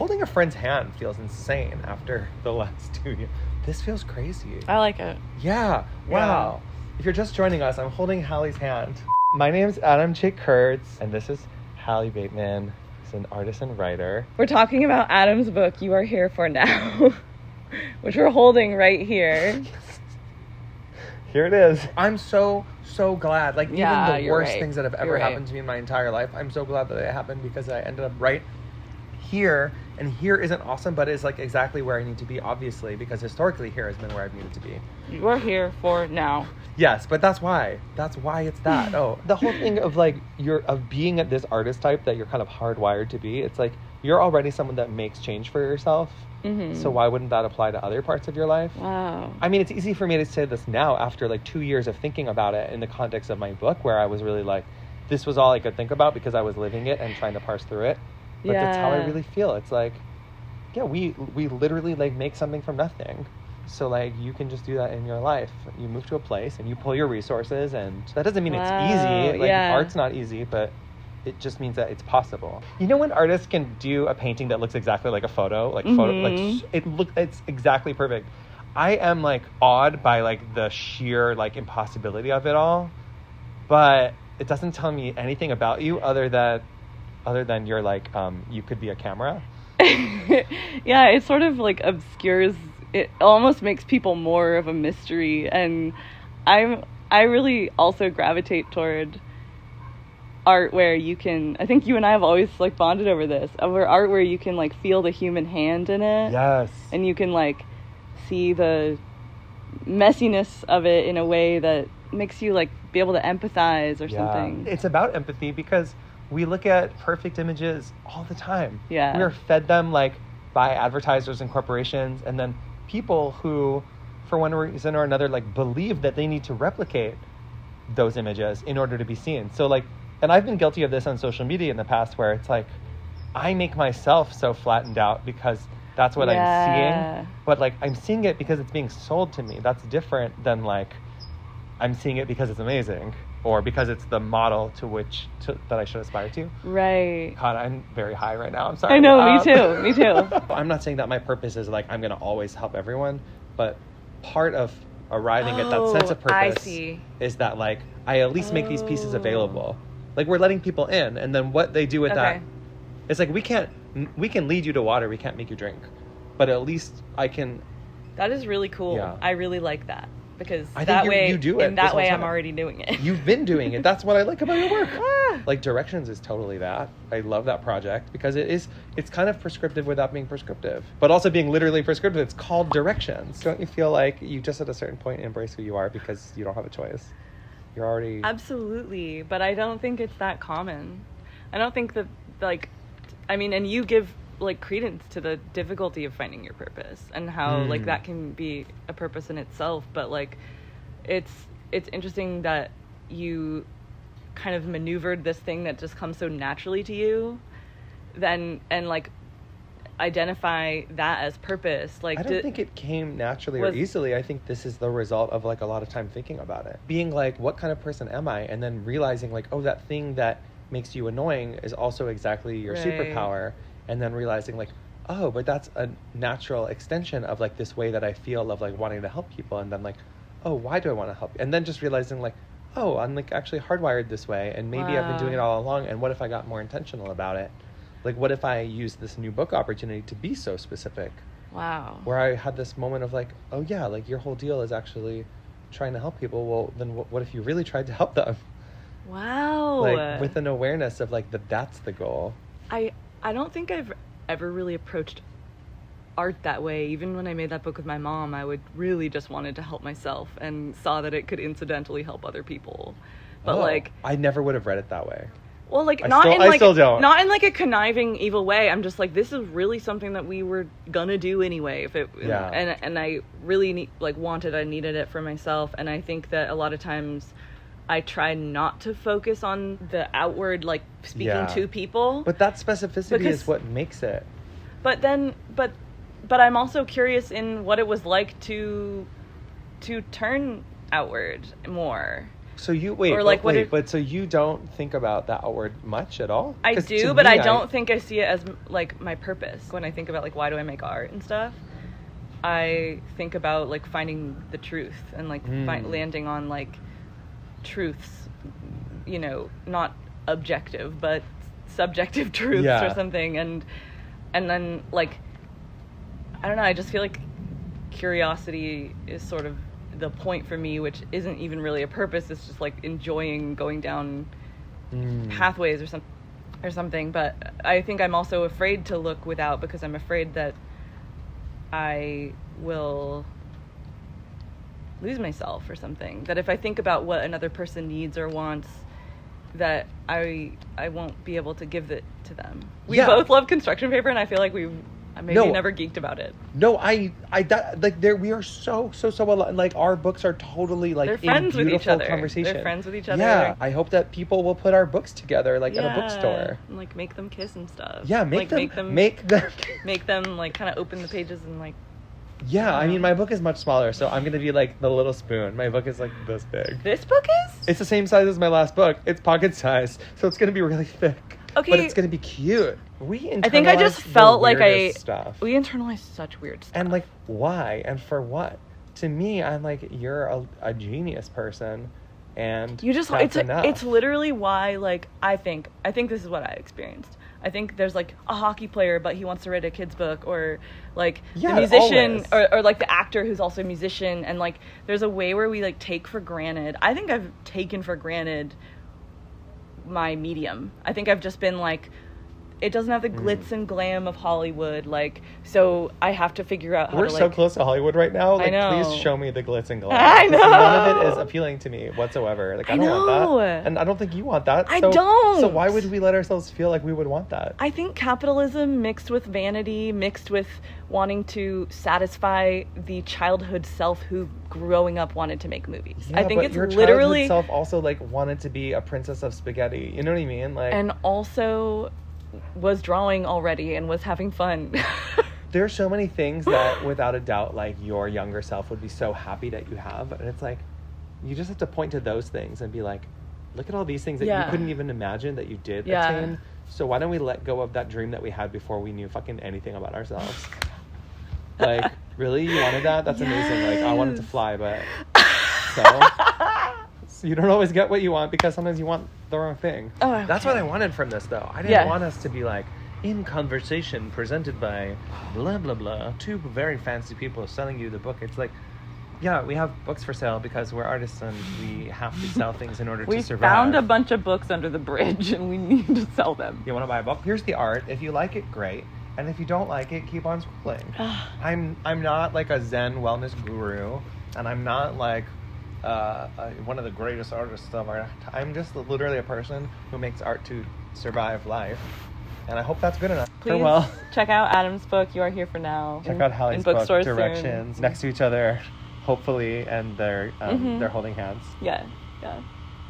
Holding a friend's hand feels insane after the last 2 years. This feels crazy. I like it. Yeah. Wow. Yeah. If you're just joining us, I'm holding Hallie's hand. My name's Adam J. Kurtz, and this is Hallie Bateman. She's an artist and writer. We're talking about Adam's book, You Are Here For Now, which we're holding right here. Here it is. I'm so glad. Like, even the worst things that have ever happened to me in my entire life, I'm so glad that it happened because I ended up right here. And here isn't awesome, but it's like exactly where I need to be, obviously, because historically here has been where I've needed to be. You are here for now. Yes, but that's why. That's why it's that. Oh, the whole thing of like of being at this artist type that you're kind of hardwired to be. It's like you're already someone that makes change for yourself. Mm-hmm. So why wouldn't that apply to other parts of your life? Wow. I mean, it's easy for me to say this now after like 2 years of thinking about it in the context of my book, where I was really like, this was all I could think about because I was living it and trying to parse through it. But that's how I really feel. It's like, yeah, we literally like make something from nothing. So like you can just do that in your life. You move to a place and you pull your resources, and that doesn't mean it's easy. Like art's not easy, but it just means that it's possible. You know when artists can do a painting that looks exactly like a photo, like it's exactly perfect. I am like awed by like the sheer like impossibility of it all, but it doesn't tell me anything about you other than you're like you could be a camera. Yeah, it sort of like obscures. It almost makes people more of a mystery, and I really also gravitate toward art where you can, I think you and I have always like bonded over this, over art where you can like feel the human hand in it. Yes. And you can like see the messiness of it in a way that makes you like be able to empathize or something. It's about empathy because we look at perfect images all the time. Yeah. We're fed them like by advertisers and corporations, and then people who, for one reason or another, like believe that they need to replicate those images in order to be seen. So like, and I've been guilty of this on social media in the past where it's like, I make myself so flattened out because that's what I'm seeing. But like, I'm seeing it because it's being sold to me. That's different than like, I'm seeing it because it's amazing or because it's the model that I should aspire to. Right. God, I'm very high right now. I'm sorry. I know, me too. I'm not saying that my purpose is like, I'm going to always help everyone, but part of arriving at that sense of purpose is that like, I at least make these pieces available. Like we're letting people in, and then what they do with that, it's like we can lead you to water, we can't make you drink, but at least I can. That is really cool. Yeah. I really like that because I that think way, you do it in that way, I'm already doing it. You've been doing it. That's what I like about your work. Like Directions is totally that. I love that project because it's kind of prescriptive without being prescriptive, but also being literally prescriptive. It's called Directions. Don't you feel like you just at a certain point embrace who you are because you don't have a choice? You're already... Absolutely, but I don't think it's that common. I don't think that, like, I mean, and you give, like, credence to the difficulty of finding your purpose and how, like, that can be a purpose in itself, but, like, it's interesting that you kind of maneuvered this thing that just comes so naturally to you, and, like, identify that as purpose. Like, I don't think it came naturally or easily. I think this is the result of like a lot of time thinking about it, being like, what kind of person am I, and then realizing like, oh, that thing that makes you annoying is also exactly your superpower, and then realizing like, oh, but that's a natural extension of like this way that I feel of like wanting to help people, and then like, oh, why do I want to help? And then just realizing like, oh, I'm like actually hardwired this way, and maybe I've been doing it all along, and what if I got more intentional about it? Like, what if I use this new book opportunity to be so specific? Wow. Where I had this moment of like, oh yeah, like your whole deal is actually trying to help people. Well, then what if you really tried to help them? Wow. Like with an awareness of like that's the goal. I don't think I've ever really approached art that way. Even when I made that book with my mom, I would really just wanted to help myself and saw that it could incidentally help other people. But like, I never would have read it that way. Well, like, I still don't. Not in like a conniving, evil way. I'm just like, this is really something that we were gonna do anyway. And I really I needed it for myself. And I think that a lot of times I try not to focus on the outward, like, speaking to people. But that specificity is what makes it. But I'm also curious in what it was like to turn outward more. So you wait, or like but so you don't think about that outward much at all? I do, but I don't think I see it as like my purpose. When I think about like why do I make art and stuff, I think about like finding the truth and like landing on like truths, you know, not objective but subjective truths or something, and then like I don't know, I just feel like curiosity is sort of the point for me, which isn't even really a purpose. It's just like enjoying going down pathways or something. But I think I'm also afraid to look without, because I'm afraid that I will lose myself or something. That if I think about what another person needs or wants, that I won't be able to give it to them. We both love construction paper, and I feel like we never geeked about it. No, we are so like our books are totally like they're friends in beautiful with each other. Conversation. They're friends with each other. Yeah, I hope that people will put our books together like at a bookstore and like make them kiss and stuff. Yeah, make them make them like kind of open the pages and like. Yeah, I mean my book is much smaller, so I'm gonna be like the little spoon. My book is like this big. This book is? It's the same size as my last book. It's pocket size, so it's gonna be really thick. Okay, but it's gonna be cute. I think I just felt like we internalized such weird stuff. And like, why and for what? To me, I'm like, you're a genius person, and you just that's enough. It's literally why, like, I think this is what I experienced. I think there's like a hockey player, but he wants to write a kid's book, or like the musician, or like the actor who's also a musician, and like there's a way where we like take for granted. I think I've taken for granted my medium. I think I've just been like, it doesn't have the glitz and glam of Hollywood, like, so I have to figure out how We're to, like... so close to Hollywood right now. Like, I know. Please show me the glitz and glam. I know! None of it is appealing to me whatsoever. Like, I don't want that. And I don't think you want that. I don't! So why would we let ourselves feel like we would want that? I think capitalism mixed with vanity, mixed with wanting to satisfy the childhood self who growing up wanted to make movies. Yeah, I think but it's your literally... childhood self also, like, wanted to be a princess of spaghetti. You know what I mean? Like, and also... was drawing already and was having fun. There are so many things that without a doubt like your younger self would be so happy that you have, and it's like you just have to point to those things and be like, look at all these things that you couldn't even imagine that you did attain. So why don't we let go of that dream that we had before we knew fucking anything about ourselves? Like, really? You wanted that? That's amazing. Like, I wanted to fly, but so you don't always get what you want because sometimes you want the wrong thing. Oh, okay. That's what I wanted from this, though. I didn't want us to be like, in conversation presented by blah, blah, blah, two very fancy people selling you the book. It's like, yeah, we have books for sale because we're artists and we have to sell things in order to survive. We found a bunch of books under the bridge and we need to sell them. You want to buy a book? Here's the art. If you like it, great. And if you don't like it, keep on scrolling. I'm not like a Zen wellness guru, and I'm not like one of the greatest artists of our time. I'm just literally a person who makes art to survive life, and I hope that's good enough. Please check out Adam's book, You Are Here for Now. Check out Hallie's book, Directions, soon. Next to each other, hopefully, and they're holding hands. Yeah.